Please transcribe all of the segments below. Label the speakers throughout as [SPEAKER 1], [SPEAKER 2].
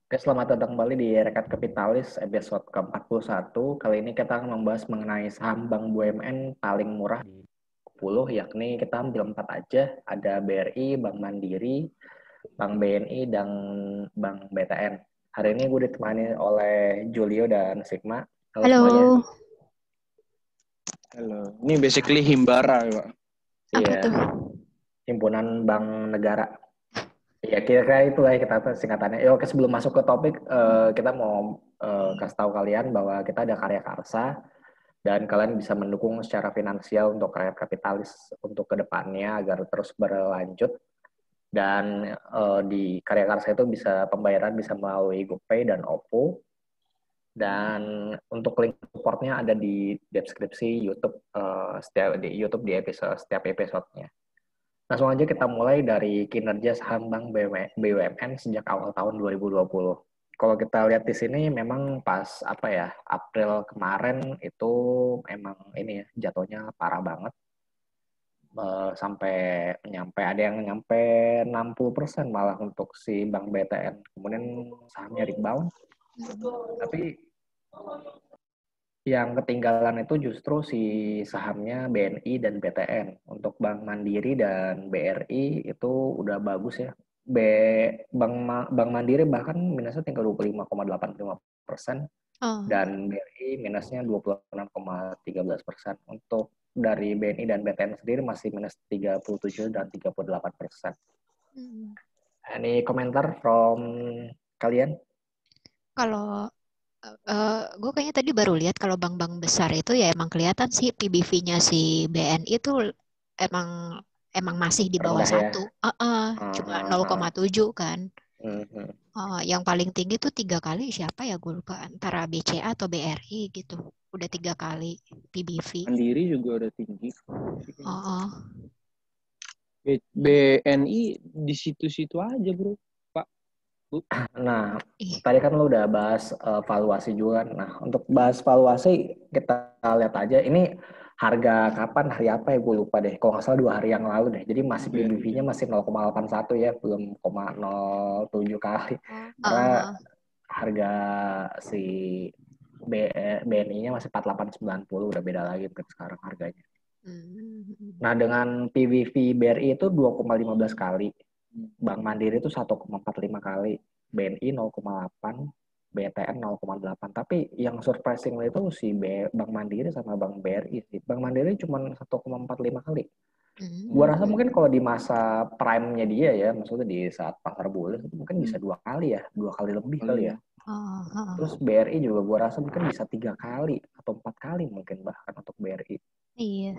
[SPEAKER 1] Oke, selamat datang kembali di Rekat Kapitalis episode ke-41. Kali ini kita akan membahas mengenai saham Bank BUMN paling murah di 10, yakni kita ambil 4 aja. Ada BRI, Bank Mandiri, Bank BNI, dan Bank BTN. Hari ini gue ditemani oleh Julio dan Sigma. Halo semuanya.
[SPEAKER 2] Halo,
[SPEAKER 3] Halo. Ini basically Himbara, Pak.
[SPEAKER 2] apa
[SPEAKER 1] Iya,
[SPEAKER 2] tuh?
[SPEAKER 1] Himpunan Bank Negara. Ya kira-kira itu lah ya kita singkatannya. Ya, oke, sebelum masuk ke topik, kita mau kasih tahu kalian bahwa kita ada karya karsa dan kalian bisa mendukung secara finansial untuk karya kapitalis untuk kedepannya agar terus berlanjut. Dan di karya karsa itu bisa pembayaran bisa melalui GoPay dan OVO. Dan untuk link supportnya ada di deskripsi YouTube, di episode setiap episodenya. Langsung aja kita mulai dari kinerja saham Bank BUMN sejak awal tahun 2020. Kalau kita lihat di sini memang pas April kemarin itu emang ini ya jatuhnya parah banget. Sampai ada yang nyampe 60% malah untuk si Bank BTN. Kemudian sahamnya rebound. Tapi yang ketinggalan itu justru si sahamnya BNI dan BTN. Untuk Bank Mandiri dan BRI itu udah bagus ya. B, Bank Mandiri bahkan minusnya tinggal 25,85%
[SPEAKER 2] Oh,
[SPEAKER 1] dan BRI minusnya 26,13%. Untuk dari BNI dan BTN sendiri masih minus 37 dan 38%.
[SPEAKER 2] hmm.
[SPEAKER 1] Any komentar from kalian?
[SPEAKER 2] Kalau gue kayaknya tadi baru lihat kalau bank-bank besar itu ya emang kelihatan sih PBV-nya si BNI itu emang emang masih di bawah
[SPEAKER 1] Rendah ya.
[SPEAKER 2] satu, cuma 0,7 kan.
[SPEAKER 1] Mhm.
[SPEAKER 2] Yang paling tinggi tuh 3 kali siapa ya gue lupa antara BCA atau BRI gitu. Udah 3 kali PBV.
[SPEAKER 3] Mandiri juga udah tinggi.
[SPEAKER 2] Oh,
[SPEAKER 3] BNI di situ-situ aja, Bro. Pak, Bu.
[SPEAKER 1] Nah,
[SPEAKER 2] ih,
[SPEAKER 1] tadi kan lo udah bahas valuasi juga. Nah, untuk bahas valuasi kita lihat aja. Ini harga kapan, hari apa ya gue lupa deh. Kalau nggak salah 2 hari yang lalu deh. Jadi masih PBV-nya
[SPEAKER 3] BNI.
[SPEAKER 1] masih 0,81 ya, belum 0,07 kali. Karena
[SPEAKER 2] uh,
[SPEAKER 1] harga si BNI-nya masih 48,90, udah beda lagi mungkin sekarang harganya.
[SPEAKER 2] hmm,
[SPEAKER 1] Nah, dengan PBV BRI itu 2,15 kali. Bank Mandiri itu 1,45 kali, BNI 0,8, BTN 0,8. Tapi yang surprising itu si Bank Mandiri sama Bank BRI sih. Bank Mandiri cuma 1,45 kali. Gua rasa mungkin kalau di masa prime-nya dia ya, maksudnya di saat pasar bullish itu mungkin bisa 2 kali ya, 2 kali lebih kali ya. Terus BRI juga gua rasa mungkin bisa 3 kali atau 4 kali mungkin bahkan untuk BRI,
[SPEAKER 2] iya.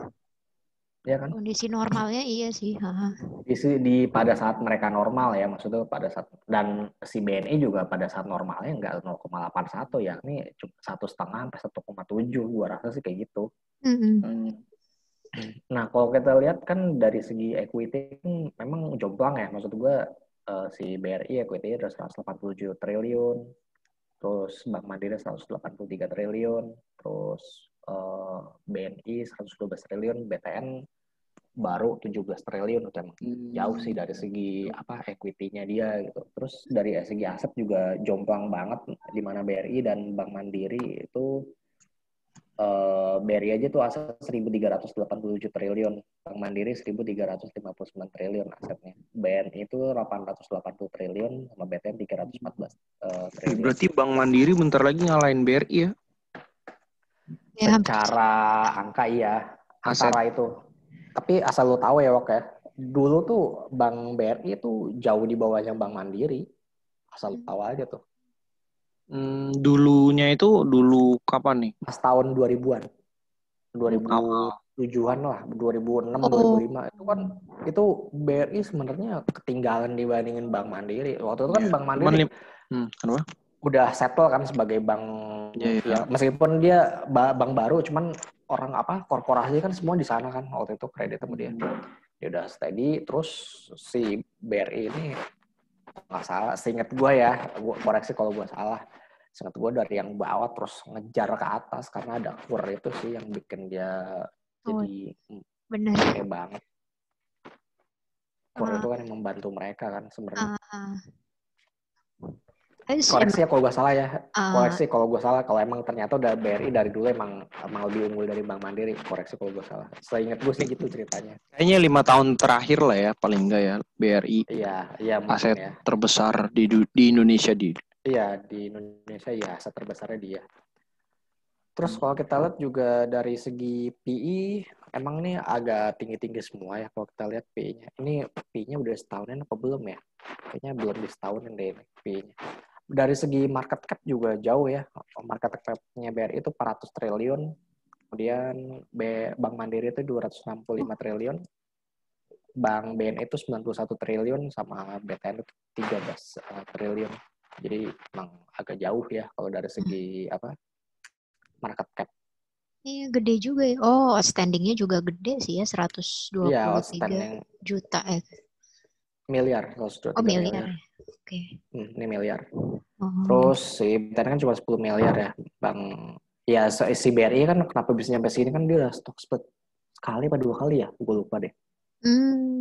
[SPEAKER 1] ya kan?
[SPEAKER 2] Kondisi normalnya iya sih.
[SPEAKER 1] Pada saat mereka normal ya, maksudnya pada saat, dan si BNI juga pada saat normalnya nggak 0,81 ya, ini cuma 1,5 sampai 1,7, gua rasa sih kayak gitu.
[SPEAKER 2] Mm-mm.
[SPEAKER 3] Hmm.
[SPEAKER 1] Nah, kalau kita lihat kan dari segi equity memang jomplang ya, maksud gua si BRI equity ada 187 triliun, terus Bank Mandiri 183 triliun, terus BNI 112 triliun, BTN baru 17 triliun, itu emang jauh sih dari segi equity-nya dia gitu. Terus dari segi aset juga jomplang banget, di mana BRI dan Bank Mandiri itu BRI aja tuh aset 1.387 triliun, Bank Mandiri 1.359 triliun asetnya. BNI itu 880 triliun sama BTN 314 triliun.
[SPEAKER 3] Berarti Bank Mandiri bentar lagi ngalahin BRI ya?
[SPEAKER 2] Ya hampir.
[SPEAKER 1] Secara angka iya,
[SPEAKER 3] Aset.
[SPEAKER 1] antara itu. Tapi asal lo tahu ya, Wok ya, dulu tuh Bank BRI itu jauh di bawahnya Bank Mandiri. Asal lo tahu aja tuh.
[SPEAKER 3] Dulunya itu dulu kapan nih?
[SPEAKER 1] Pas tahun 2000-an.
[SPEAKER 3] Awal.
[SPEAKER 1] 2007-an lah, 2006,
[SPEAKER 2] Oh,
[SPEAKER 1] 2005. Itu BRI sebenarnya ketinggalan dibandingin Bank Mandiri. Waktu itu kan
[SPEAKER 3] Ya.
[SPEAKER 1] Bank
[SPEAKER 3] Cuman
[SPEAKER 1] Mandiri
[SPEAKER 3] kenapa?
[SPEAKER 1] udah settle kan sebagai bank,
[SPEAKER 3] Ya, ya.
[SPEAKER 1] ya meskipun dia bank baru, cuman orang korporasi kan semua di sana kan waktu itu kredit sama dia. Dia udah steady. Terus si BRI ini nggak salah, seingat gue ya, gue koreksi kalau gue salah, seingat gue dari yang bawah terus ngejar ke atas karena ada kur itu sih yang bikin dia
[SPEAKER 2] oh,
[SPEAKER 1] jadi
[SPEAKER 2] benar.
[SPEAKER 1] oke banget. Kur
[SPEAKER 2] Ah,
[SPEAKER 1] itu kan yang membantu mereka kan sebenarnya.
[SPEAKER 2] ah,
[SPEAKER 1] Koreksi ya kalau gue salah ya.
[SPEAKER 2] uh,
[SPEAKER 1] Koreksi kalau gue salah. Kalau emang ternyata udah BRI dari dulu emang lebih unggul dari Bank Mandiri. Koreksi kalau gue salah. Seingat gue sih gitu ceritanya.
[SPEAKER 3] Kayaknya 5 tahun terakhir lah ya paling enggak ya BRI
[SPEAKER 1] Iya mungkin
[SPEAKER 3] aset
[SPEAKER 1] ya.
[SPEAKER 3] terbesar di Indonesia
[SPEAKER 1] Iya di Indonesia ya aset terbesarnya dia. Terus kalau kita lihat juga dari segi PE emang nih agak tinggi-tinggi semua ya kalau kita lihat PE-nya. Ini PE-nya udah setahunan apa belum ya? Kayaknya belum di setahunan deh ini PE-nya. Dari segi market cap juga jauh ya. Market cap-nya BRI itu 400 triliun. Kemudian Bank Mandiri itu 265 triliun. Bank BNI itu 91 triliun sama BTN itu 13 triliun. Jadi emang agak jauh ya kalau dari segi market cap.
[SPEAKER 2] iya gede juga ya. Oh, outstanding-nya juga gede sih ya,
[SPEAKER 1] Iya,
[SPEAKER 2] 123
[SPEAKER 1] outstanding
[SPEAKER 2] juta.
[SPEAKER 1] miliar, 123
[SPEAKER 2] Oh, miliar
[SPEAKER 1] miliar.
[SPEAKER 2] ya. Oke.
[SPEAKER 1] Ini miliar.
[SPEAKER 2] Oh.
[SPEAKER 1] Terus si BTN kan cuma 10 miliar ya. Ya si BRI kan kenapa bisa nyampe sini kan dia udah stock split sekali apa 2 kali ya? Gue lupa deh.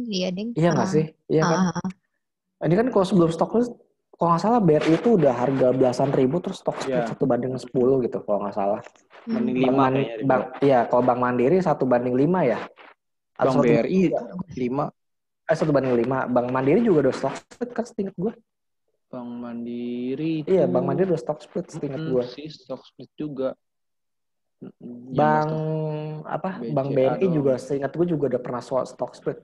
[SPEAKER 2] Iya, Ding.
[SPEAKER 1] Iya nggak sih? Iya kan? Ini kan kalau sebelum stock split, kalau nggak salah BRI itu udah harga belasan ribu terus stock split 1:10 gitu kalau nggak salah.
[SPEAKER 3] banding 5 kayaknya.
[SPEAKER 1] Iya, kalau Bank Mandiri 1:5 ya.
[SPEAKER 3] Bank BRI 5.
[SPEAKER 1] 1:5. Bank Mandiri juga udah stock split kan setingat gue.
[SPEAKER 3] Bank Mandiri itu.
[SPEAKER 1] Iya, Bank Mandiri udah stock split setingat gue.
[SPEAKER 3] Sih stock split juga.
[SPEAKER 1] Bank
[SPEAKER 3] BCA
[SPEAKER 1] BNI
[SPEAKER 3] doang.
[SPEAKER 1] juga seingat gue juga udah pernah stock split.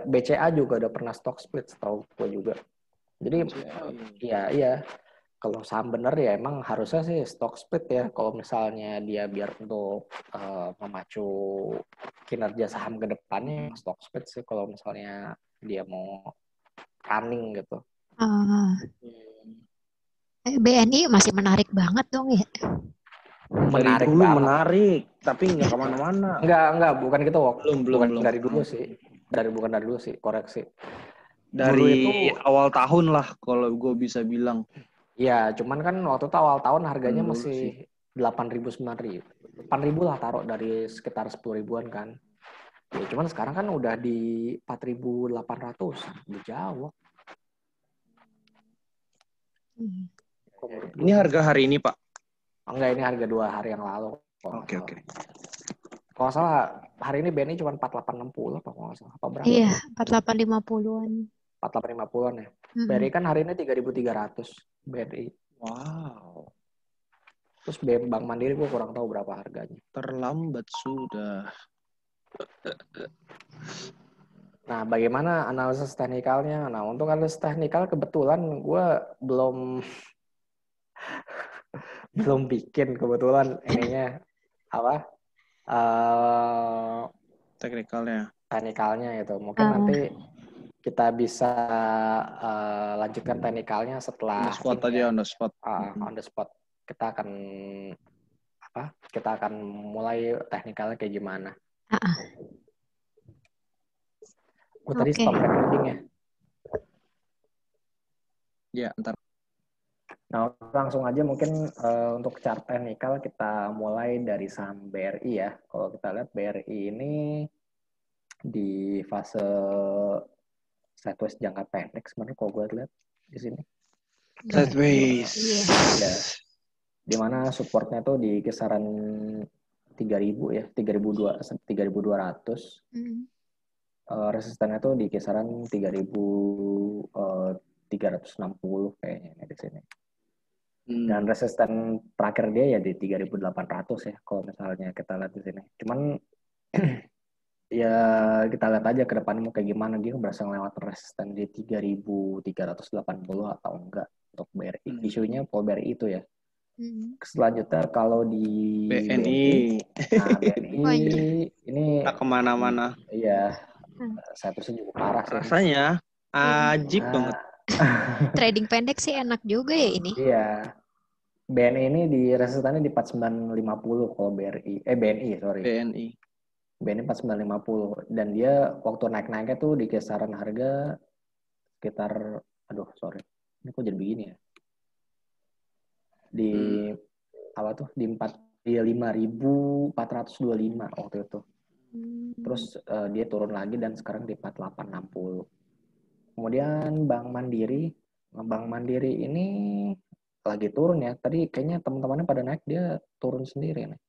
[SPEAKER 1] BCA juga udah pernah stock split setahu gue juga. Jadi iya. Kalau saham bener ya emang harusnya sih stock split ya. Kalau misalnya dia biar untuk memacu kinerja saham ke depannya stock split sih kalau misalnya dia mau running gitu.
[SPEAKER 2] BNI masih menarik banget dong ya.
[SPEAKER 1] Menarik
[SPEAKER 3] dulu
[SPEAKER 1] banget.
[SPEAKER 3] Menarik, tapi nggak kemana-mana.
[SPEAKER 1] Enggak, bukan gitu, Wok.
[SPEAKER 3] Belum.
[SPEAKER 1] Dari dulu sih. Bukan dari dulu sih, koreksi.
[SPEAKER 3] Dari
[SPEAKER 1] dulu itu
[SPEAKER 3] awal tahun lah kalau gue bisa bilang.
[SPEAKER 1] Ya, cuman kan waktu itu awal tahun harganya masih 8.000 9.000. 8.000 lah taruh dari sekitar 10 ribuan kan. Ya, cuman sekarang kan udah di 4.800, udah jauh.
[SPEAKER 3] Ini harga hari ini, Pak?
[SPEAKER 1] Enggak, ini harga 2 hari yang lalu.
[SPEAKER 3] Oke.
[SPEAKER 1] Kalau salah, hari ini BNI cuma 4860 apa kalau nggak salah. Apa berapa?
[SPEAKER 2] Iya, 4850-an.
[SPEAKER 1] 4850-an ya. BRI kan hari ini 3.300 BRI.
[SPEAKER 3] Wow.
[SPEAKER 1] Terus Bank Mandiri gue kurang tahu berapa harganya.
[SPEAKER 3] Terlambat sudah.
[SPEAKER 1] Nah, bagaimana analisis teknikalnya? Nah, untuk analisis teknikal kebetulan gue belum bikin kebetulan ininya apa teknikalnya itu. Mungkin nanti kita bisa lanjutkan teknikalnya setelah
[SPEAKER 3] on the spot.
[SPEAKER 1] On the spot. Kita akan mulai teknikalnya kayak gimana. Gue tadi stop recording ya.
[SPEAKER 3] Ya, ntar.
[SPEAKER 1] Nah, langsung aja mungkin untuk chart teknikal kita mulai dari saham BRI ya. Kalau kita lihat BRI ini di fase sideways jangka pendek sebenarnya kalau gue lihat di sini.
[SPEAKER 3] Sideways.
[SPEAKER 1] Ya. Di mana supportnya tuh di kisaran 3.000 ya, 3.200. Resistannya tuh di kisaran 3.360 kayaknya di sini. Dan resisten terakhir dia ya di 3.800 ya kalau misalnya kita lihat di sini. Cuman ya kita lihat aja ke depan mau kayak gimana, dia berhasil lewat resisten di 3.380 atau enggak untuk BRI. Isunya Pol BRI itu ya. Selanjutnya kalau di BNI. Nah, BNI ini
[SPEAKER 3] tak kemana-mana.
[SPEAKER 1] Iya, saya juga parah sih.
[SPEAKER 3] Rasanya ajib banget.
[SPEAKER 2] Trading pendek sih enak juga ya ini.
[SPEAKER 1] Iya. BNI ini di resistannya di 4950 kalau BNI BNI 4950 dan dia waktu naik-naiknya tuh di kisaran harga sekitar ini kok jadi begini ya di di 5.425 waktu itu. Terus dia turun lagi dan sekarang di 4860. Kemudian Bank Mandiri ini lagi turun ya. Tadi kayaknya teman-temannya pada naik, dia turun sendiri nih.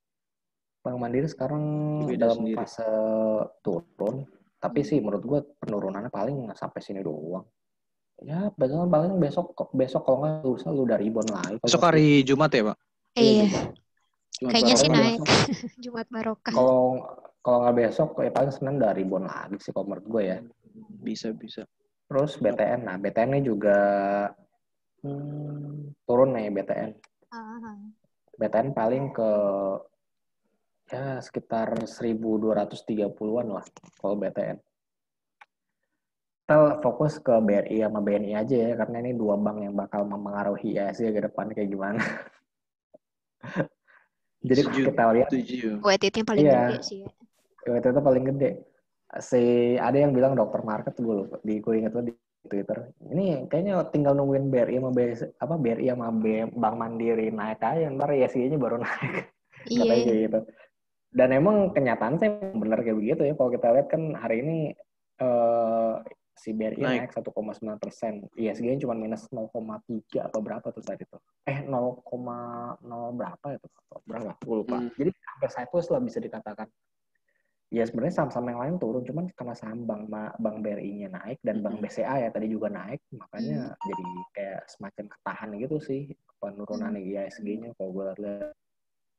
[SPEAKER 1] Bank Mandiri sekarang
[SPEAKER 3] Beda
[SPEAKER 1] dalam
[SPEAKER 3] sendiri.
[SPEAKER 1] fase turun, tapi sih menurut gue penurunannya paling sampai sini doang. Ya, paling besok kalau nggak lusa lu udah rebound lagi.
[SPEAKER 3] Besok hari Jumat ya, Pak?
[SPEAKER 1] Iya,
[SPEAKER 2] Iya,
[SPEAKER 1] Jumat.
[SPEAKER 2] kayaknya
[SPEAKER 1] Kalau
[SPEAKER 2] sih
[SPEAKER 1] nggak
[SPEAKER 2] naik.
[SPEAKER 1] besok,
[SPEAKER 2] Jumat Barokah.
[SPEAKER 1] kalau nggak besok, ya paling Senin udah rebound lagi sih kalau menurut gue ya.
[SPEAKER 3] Bisa.
[SPEAKER 1] Terus BTN, nah BTN ini juga turun nih BTN. BTN paling ke ya sekitar 1.230-an lah kalau BTN. Kita fokus ke BRI sama BNI aja ya, karena ini dua bank yang bakal mempengaruhi IHSG ke depan kayak gimana. Jadi kita lihat,
[SPEAKER 2] Weighted-nya paling
[SPEAKER 1] iya,
[SPEAKER 2] gede sih ya.
[SPEAKER 1] itu paling gede. Ada yang bilang dokter market, gue inget tuh di Twitter. Ini kayaknya tinggal nungguin BRI sama Bank Mandiri naik aja, ntar IHSG-nya baru naik. Katanya
[SPEAKER 2] Iya.
[SPEAKER 1] kayak gitu. Dan emang kenyataan sih bener kayak begitu ya. Kalau kita lihat kan hari ini si BRI naik 1,9%. ISG-nya cuma minus 0,3 apa berapa tuh tadi tuh. 0,0 berapa itu? Berapa? Gue lupa. Jadi hampir sideways lah bisa dikatakan. Ya sebenarnya saham-saham yang lain turun, cuman karena saham bank BRI-nya naik dan bank BCA ya tadi juga naik, makanya jadi kayak semacam ketahan gitu sih penurunan ISG-nya kalau gue lihat.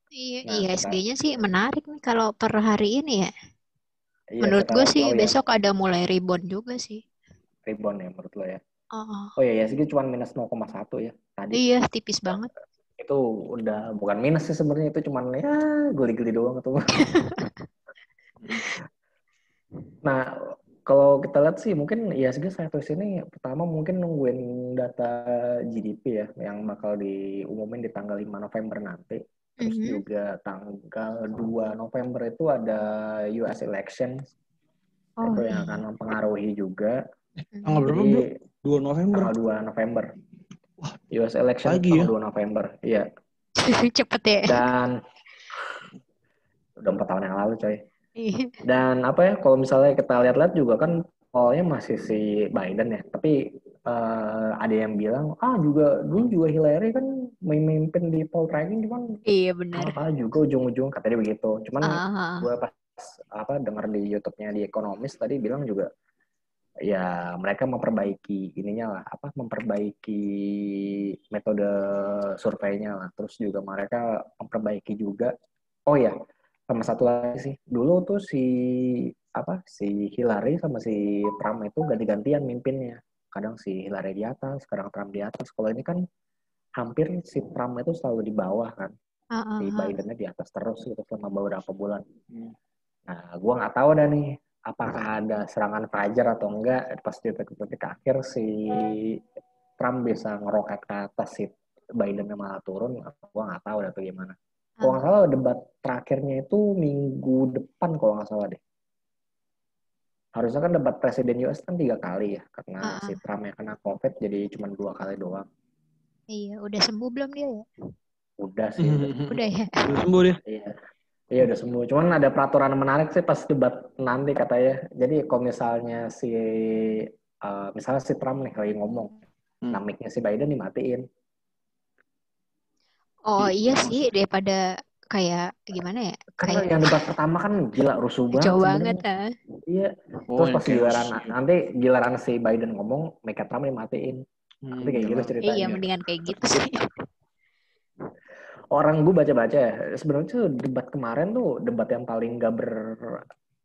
[SPEAKER 2] Iya,
[SPEAKER 1] Nah,
[SPEAKER 2] ISG-nya sih menarik nih kalau per hari ini ya.
[SPEAKER 1] Iya,
[SPEAKER 2] Menurut gue sih
[SPEAKER 1] ya,
[SPEAKER 2] besok ada mulai rebound juga sih.
[SPEAKER 1] rebound ya menurut lo ya.
[SPEAKER 2] Oh.
[SPEAKER 1] Oh ya, ISG cuma minus 0,1 ya tadi.
[SPEAKER 2] Iya, tipis banget.
[SPEAKER 1] Itu udah bukan minus sih sebenarnya, itu cuman ya geli-geli doang tuh. Nah, kalau kita lihat sih mungkin ISG satu sini pertama mungkin nungguin data GDP ya yang bakal diumumin di tanggal 5 November nanti. Terus juga tanggal 2 November itu ada US election. Itu yang akan mempengaruhi juga.
[SPEAKER 3] Tanggal berapa, Bro? 2 November.
[SPEAKER 1] Tanggal 2 November.
[SPEAKER 3] Wah,
[SPEAKER 1] US election
[SPEAKER 3] lagi
[SPEAKER 1] tanggal
[SPEAKER 3] ya?
[SPEAKER 1] 2 November. Iya.
[SPEAKER 2] Cepet ya.
[SPEAKER 1] Dan udah 4 tahun yang lalu coy. Dan apa ya, kalau misalnya kita lihat-lihat juga kan polnya masih si Biden ya, tapi ada yang bilang dulu juga Hillary kan memimpin di poll tracking, cuman
[SPEAKER 2] iya benar.
[SPEAKER 1] kalah juga ujung-ujung katanya begitu. Cuman gue pas dengar di YouTube-nya di Economist tadi bilang juga ya mereka memperbaiki memperbaiki metode surveinya lah, terus juga mereka memperbaiki juga. Oh ya, sama satu lagi sih, dulu tuh si Hillary sama si Trump itu ganti-gantian mimpinnya. Kadang si Hillary di atas, kadang Trump di atas. Kalau ini kan hampir si Trump itu selalu di bawah kan, si Bidennya di atas terus gitu selama beberapa bulan. Nah, gue nggak tahu dah nih apakah ada serangan fajar atau enggak, pas di detik-detik akhir si Trump bisa ngeroket ke atas, si Biden malah turun. Gue nggak tahu dah tuh gimana. Kalau nggak salah debat terakhirnya itu minggu depan kalau nggak salah deh. Harusnya kan debat presiden US kan 3 kali ya, karena si Trump yang kena COVID jadi cuma 2 kali doang.
[SPEAKER 2] Iya, udah sembuh belum dia ya?
[SPEAKER 1] Udah sih.
[SPEAKER 2] Udah ya?
[SPEAKER 3] Udah sembuh dia?
[SPEAKER 1] Iya udah sembuh. Cuman ada peraturan menarik sih pas debat nanti katanya. Jadi kalau misalnya misalnya si Trump nih lagi ngomong, mic-nya si Biden dimatiin.
[SPEAKER 2] Oh iya sih, daripada kayak gimana ya?
[SPEAKER 1] Karena
[SPEAKER 2] Kayak
[SPEAKER 1] yang debat pertama kan gila rusuh banget
[SPEAKER 2] jauh
[SPEAKER 1] sebenarnya.
[SPEAKER 2] banget.
[SPEAKER 1] Iya. Terus pas giliran si Biden ngomong, mic Trump dimatiin. Nanti kayak gitu ceritanya.
[SPEAKER 2] Iya, mendingan kayak gitu sih.
[SPEAKER 1] Orang gue baca-baca ya, sebenarnya tuh debat kemarin tuh debat yang paling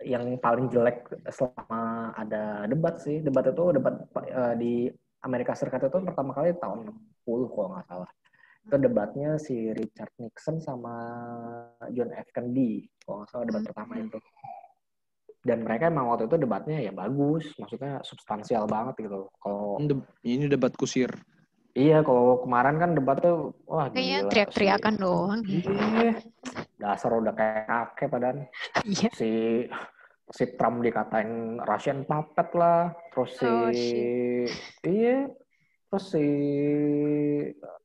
[SPEAKER 1] yang paling jelek selama ada debat sih. Debat di Amerika Serikat itu pertama kali tahun 60 kalau nggak salah. Itu debatnya si Richard Nixon sama John F. Kennedy kalau nggak salah, debat pertama itu. Dan mereka emang waktu itu debatnya ya bagus, maksudnya substansial banget gitu. Kalau
[SPEAKER 3] ini debat kusir.
[SPEAKER 1] Iya, kalau kemarin kan debat tuh, wah
[SPEAKER 2] kayaknya
[SPEAKER 1] gila.
[SPEAKER 2] teriak-teriakan doang.
[SPEAKER 1] Iya, dasar udah kayak kakek padahal.
[SPEAKER 2] Iya.
[SPEAKER 1] Si Trump dikatain Russian puppet lah, terus si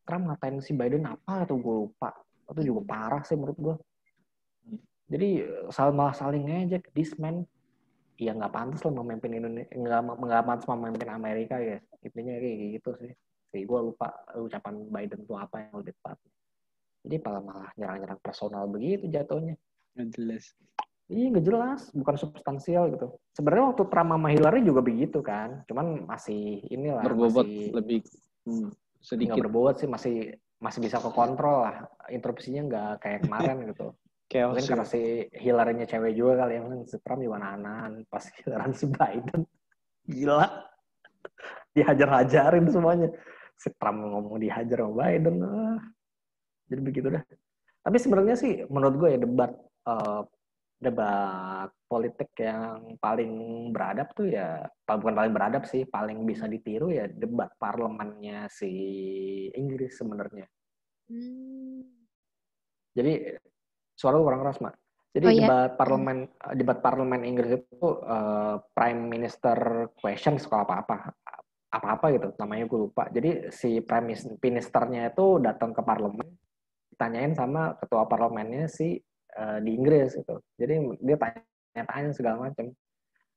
[SPEAKER 1] Trump ngatain si Biden apa tuh gue lupa. Itu juga parah sih menurut gue. Jadi malah saling ngejek, this man ya nggak pantas lah memimpin Indonesia, nggak pantas memimpin Amerika ya, intinya kayak gitu sih si sih. Gue lupa ucapan Biden tuh apa yang lebih tepat. Jadi malah nyerang-nyerang personal begitu jatuhnya.
[SPEAKER 3] Nggak jelas.
[SPEAKER 1] Iya nggak jelas, bukan substansial gitu. Sebenarnya waktu Trump sama Hillary juga begitu kan, cuman masih inilah
[SPEAKER 3] Berbobot
[SPEAKER 1] masih
[SPEAKER 3] lebih
[SPEAKER 1] nggak
[SPEAKER 3] sedikit
[SPEAKER 1] berbobot sih, masih bisa kekontrol lah, interupsinya nggak kayak kemarin gitu.
[SPEAKER 3] chaos
[SPEAKER 1] Mungkin
[SPEAKER 3] ya.
[SPEAKER 1] karena si Hillary-nya cewek juga kali ya, mungkin si Trump juga nahan pas giliran si Biden gila dihajar-hajarin semuanya. Si Trump ngomong dihajar sama Biden, jadi begitu dah. Tapi sebenarnya sih menurut gue ya debat politik yang paling beradab tuh ya, bukan paling beradab sih, paling bisa ditiru ya debat parlemennya si Inggris sebenarnya. Jadi suara kurang keras, Mak. Jadi debat parlemen Inggris itu Prime Minister Questions kalau apa gitu namanya gue lupa. Jadi si Prime Ministernya itu datang ke parlemen, ditanyain sama ketua parlemennya si di Inggris gitu. Jadi dia tanya-tanya segala macam.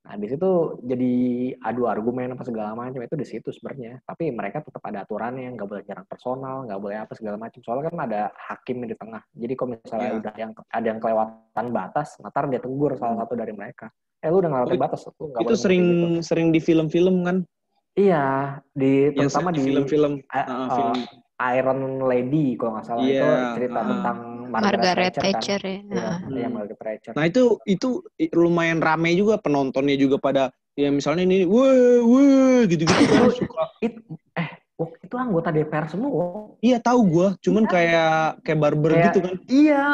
[SPEAKER 1] Nah, di situ jadi adu argumen apa segala macam itu di situ sebenarnya. Tapi mereka tetap ada aturannya, nggak boleh nyerang personal, nggak boleh apa segala macam. Soalnya kan ada hakim di tengah. Jadi kalau misalnya udah ada yang kelewatan batas, ntar dia tegur salah satu dari mereka. Lu udah ngelewatin batas, lu nggak boleh
[SPEAKER 3] sering
[SPEAKER 1] gitu.
[SPEAKER 3] Sering di film-film kan?
[SPEAKER 1] Iya, terutama di
[SPEAKER 3] film
[SPEAKER 1] Iron Lady kalau nggak salah itu cerita tentang
[SPEAKER 2] Margaret
[SPEAKER 1] Thatcher
[SPEAKER 2] Thatcher
[SPEAKER 1] kan. Iya, Margaret Thatcher.
[SPEAKER 3] Nah itu lumayan rame juga, penontonnya juga pada ya misalnya ini wah gitu-gitu kan suka.
[SPEAKER 1] Itu anggota DPR semua.
[SPEAKER 3] Iya tahu gue, cuman kayak barber gitu kan.
[SPEAKER 1] Iya,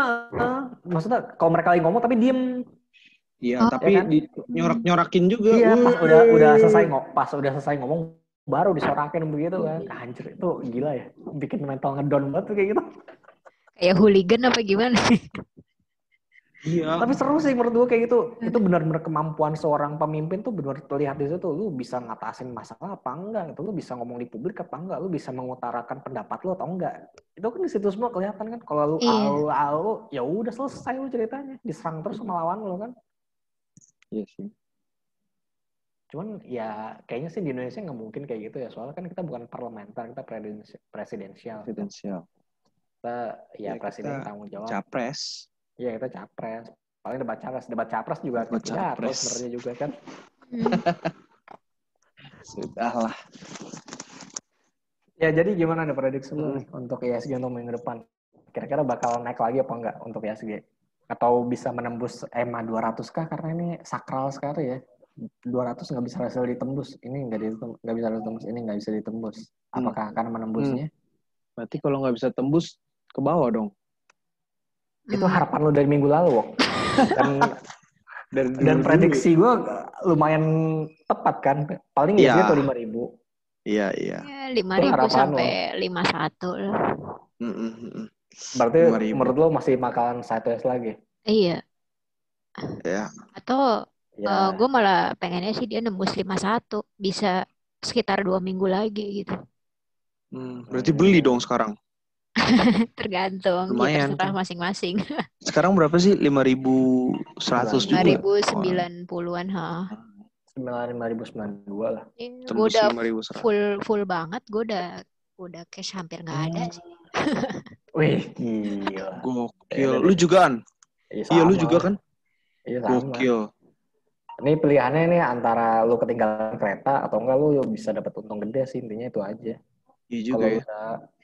[SPEAKER 1] maksudnya kalau mereka lagi ngomong tapi diem.
[SPEAKER 3] Iya, tapi
[SPEAKER 1] ya kan?
[SPEAKER 3] nyorak-nyorakin juga.
[SPEAKER 1] Iya, pas udah selesai ngomong baru disorakin begitu kan. Anjir, itu gila ya. Bikin mental ngedown banget tuh kayak gitu.
[SPEAKER 2] Kayak hooligan apa gimana?
[SPEAKER 3] Iya.
[SPEAKER 1] Tapi seru sih menurut gue kayak gitu. Itu benar-benar kemampuan seorang pemimpin tuh benar terlihat di situ. Lu bisa ngatasin masalah apa enggak? Itu lu bisa ngomong di publik apa enggak? Lu bisa mengutarakan pendapat lu atau enggak? Itu kan di situ semua kelihatan kan. Kalau lu ya udah selesai lu ceritanya. Diserang terus sama lawan lu kan.
[SPEAKER 3] Iya sih.
[SPEAKER 1] Cuman ya kayaknya sih di Indonesia nggak mungkin kayak gitu ya. Soalnya kan kita bukan parlementer, kita presidensial. Kita presiden tanggung jawab.
[SPEAKER 3] Capres.
[SPEAKER 1] Iya, kita capres. Paling debat capres juga pidato sebenarnya juga kan.
[SPEAKER 3] Sudahlah.
[SPEAKER 1] Ya jadi gimana nih prediksi lu nih untuk ISG untuk minggu depan? Kira-kira bakal naik lagi apa enggak untuk ISG? Atau bisa menembus EMA 200 kah? Karena ini sakral sekali ya. 200 nggak bisa hasil ditembus. Ini nggak bisa ditembus. Ini nggak bisa ditembus. Apakah akan menembusnya?
[SPEAKER 3] Berarti kalau nggak bisa tembus, ke bawah dong.
[SPEAKER 1] Itu harapan lu dari minggu lalu, Wok. Dan prediksi gue lumayan tepat kan. Paling ISG tuh 5.000.
[SPEAKER 3] Iya.
[SPEAKER 2] 5.000 sampai 51 lah.
[SPEAKER 1] Berarti 5.000. Menurut lo masih bakalan sideways lagi?
[SPEAKER 2] Iya.
[SPEAKER 3] Ya.
[SPEAKER 2] Atau gue malah pengennya sih dia nembus 51. Bisa sekitar 2 minggu lagi gitu.
[SPEAKER 3] Berarti beli dong sekarang.
[SPEAKER 2] Tergantung.
[SPEAKER 3] Lumayan.
[SPEAKER 2] Ya, terserah masing-masing.
[SPEAKER 3] Sekarang berapa sih? 5.100 juga?
[SPEAKER 2] 5.090-an.
[SPEAKER 1] 5.092 lah.
[SPEAKER 2] Gue udah full banget. Gue udah cash hampir nggak ada sih.
[SPEAKER 1] Wih, gila.
[SPEAKER 3] Gokil. Lu juga kan? Iya, lu juga kan?
[SPEAKER 1] Iya, sama.
[SPEAKER 3] Gokil.
[SPEAKER 1] Ini pilihannya nih antara lu ketinggalan kereta atau enggak lu bisa dapat untung gede sih, intinya itu aja.
[SPEAKER 3] Iya juga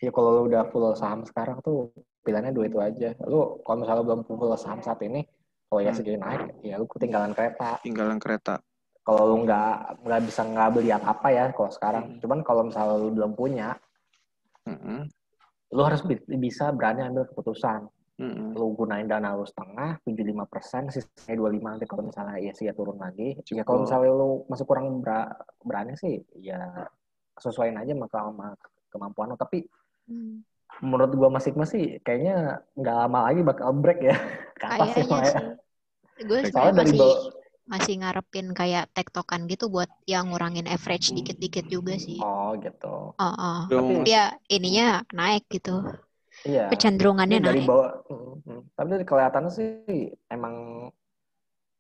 [SPEAKER 1] Kalau lu udah full saham sekarang tuh pilihannya dua itu aja. Lu kalau misalnya belum full saham saat ini, kalau ya segini naik, ya lu ketinggalan kereta. Kalau lu nggak beli apa ya kalau sekarang. Cuman kalau misalnya lu belum punya, lu harus bisa berani ambil keputusan. Lu gunain dana lu setengah, 75%, sisanya 25% nanti kalau misalnya ISG turun lagi. Ya kalau misalnya lu masih kurang berani sih, ya sesuaiin aja sama kemampuan lo. Tapi menurut gue masih kayaknya nggak lama lagi bakal break ya ke atas ya.
[SPEAKER 2] Gue sebenarnya masih ngarepin kayak tektokan gitu buat yang ngurangin average dikit-dikit juga sih.
[SPEAKER 1] Oh gitu.
[SPEAKER 2] Tapi ya ininya naik gitu.
[SPEAKER 1] Iya.
[SPEAKER 2] Kecenderungannya naik.
[SPEAKER 1] Dari bawah. Tapi dari kelihatannya sih emang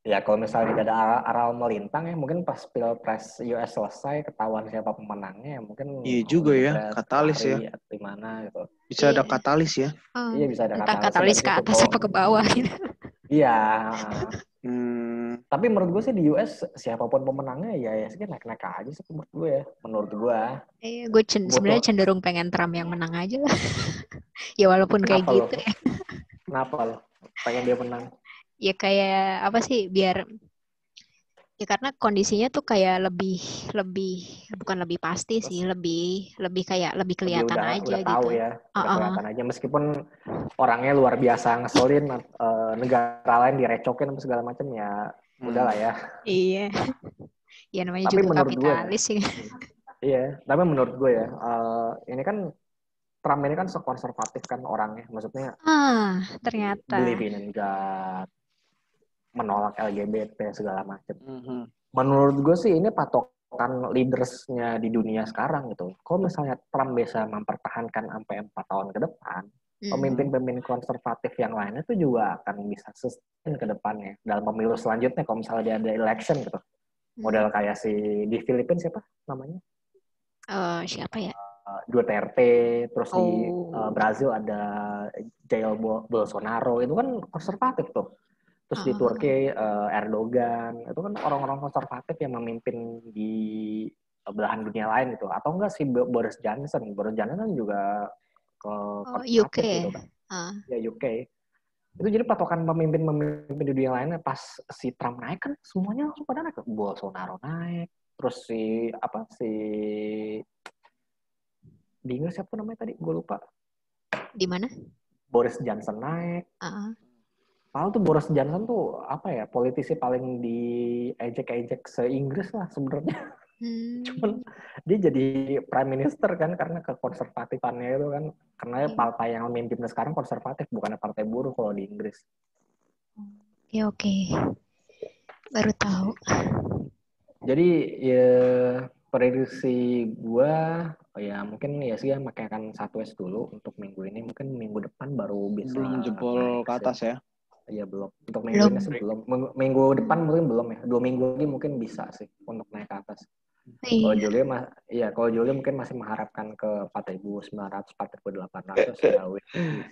[SPEAKER 1] Ya kalau misalnya tidak ada aral melintang ya mungkin pas Pilpres US selesai ketahuan siapa pemenangnya ya mungkin
[SPEAKER 3] Iya juga ya,
[SPEAKER 1] Demokrat
[SPEAKER 3] katalis ya.
[SPEAKER 1] lari atau di mana gitu.
[SPEAKER 3] Bisa ada
[SPEAKER 2] Iya.
[SPEAKER 3] katalis ya.
[SPEAKER 1] Iya bisa ada
[SPEAKER 2] Entah
[SPEAKER 1] katalisnya dari
[SPEAKER 2] katalis ke
[SPEAKER 1] situ
[SPEAKER 2] atas apa
[SPEAKER 1] kok.
[SPEAKER 2] ke bawah gitu.
[SPEAKER 1] Iya.
[SPEAKER 3] Hmm,
[SPEAKER 1] Tapi menurut gue sih di US siapapun pemenangnya ya sih naik-naik aja sih menurut gue ya. Menurut gue
[SPEAKER 2] Iya, gue sebenarnya
[SPEAKER 1] butuh
[SPEAKER 2] cenderung pengen Trump yang menang aja lah. Ya walaupun kayak
[SPEAKER 1] kenapa lo?
[SPEAKER 2] gitu ya.
[SPEAKER 1] Kenapa lo? Pengen dia menang?
[SPEAKER 2] Ya kayak apa sih biar ya karena kondisinya tuh kayak lebih lebih bukan lebih pasti
[SPEAKER 1] Terus
[SPEAKER 2] sih, lebih kayak lebih
[SPEAKER 1] lebih
[SPEAKER 2] kelihatan aja
[SPEAKER 1] udah tahu
[SPEAKER 2] gitu.
[SPEAKER 1] ya, udah
[SPEAKER 2] Uh-uh.
[SPEAKER 1] kelihatan aja meskipun orangnya luar biasa ngeselin, negara lain direcokin apa segala macam ya udahlah ya.
[SPEAKER 2] Iya. Ya namanya
[SPEAKER 1] Tapi
[SPEAKER 2] juga
[SPEAKER 1] menurut gue ya,
[SPEAKER 2] kapitalis sih.
[SPEAKER 1] iya. Tapi menurut gue ya, ini kan Trump ini kan sekonservatif kan orangnya, maksudnya
[SPEAKER 2] Ternyata.
[SPEAKER 1] believe in God, menolak LGBT segala macam.
[SPEAKER 3] mhm.
[SPEAKER 1] Menurut gue sih ini patokan leadersnya di dunia sekarang gitu. Kalau misalnya Trump bisa mempertahankan sampai 4 tahun ke depan, pemimpin-pemimpin konservatif yang lainnya itu juga akan bisa sustain ke depannya dalam pemilu selanjutnya kalau misalnya dia ada election gitu. Model kayak si di Filipina siapa namanya?
[SPEAKER 2] Siapa ya?
[SPEAKER 1] Duterte, terus di
[SPEAKER 2] Oh.
[SPEAKER 1] Brazil ada Jair Bolsonaro, itu kan konservatif tuh. Terus di Turki Erdogan, itu kan orang-orang konservatif yang memimpin di belahan dunia lain gitu. Atau enggak si Boris Johnson. Boris Johnson kan juga ke
[SPEAKER 2] UK.
[SPEAKER 1] konservatif gitu kan. Ya UK. Itu jadi patokan pemimpin-pemimpin di dunia lainnya pas si Trump naik kan semuanya langsung pada naik. Bolsonaro naik, terus si di Inggris siapa namanya tadi? Gue lupa.
[SPEAKER 2] Di mana?
[SPEAKER 1] Boris Johnson naik. Padahal tuh Boris Johnson tuh apa ya, politisi paling diejek-ejek se-Inggris lah sebenarnya. Cuman dia jadi prime minister kan karena kekonservatifannya itu kan. Karena partai yang memimpin sekarang konservatif, bukannya partai buruh kalau di Inggris.
[SPEAKER 2] Oke. Baru tahu.
[SPEAKER 1] Jadi ya prediksi gue ya mungkin ya sih ya makanya akan 1S dulu untuk minggu ini. Mungkin minggu depan baru bisa
[SPEAKER 3] Belum jebol
[SPEAKER 1] naik
[SPEAKER 3] ke atas ya.
[SPEAKER 1] Iya belum. Untuk minggu ini sih belum. Minggu depan mungkin belum ya. 2 minggu lagi mungkin bisa sih untuk naik ke atas. Kalau Julia mungkin masih mengharapkan ke 4.900, 4.800 ya.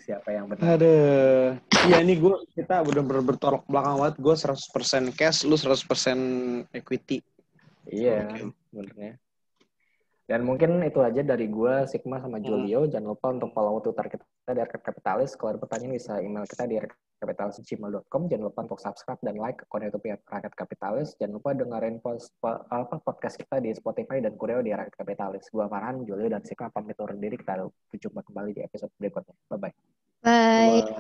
[SPEAKER 1] Siapa yang benar?
[SPEAKER 3] Aduh. Iya nih kita bener-bener bertolak belakang banget. Gue 100% cash, lu 100% equity.
[SPEAKER 1] Iya, benernya. Dan mungkin itu aja dari gue, Sigma sama Julio. Jangan lupa untuk follow Twitter kita di Rakyat Kapitalis. Kalau ada pertanyaan bisa email kita di rakyatkapitalist@gmail.com. Jangan lupa untuk subscribe dan like akun YouTube Rakyat Kapitalis. Jangan lupa dengerin podcast kita di Spotify dan Kureo di Rakyat Kapitalis. Gue Farhan, Julio, dan Sigma pamit undur diri. Kita jumpa kembali di episode berikutnya. Bye-bye.
[SPEAKER 2] Bye.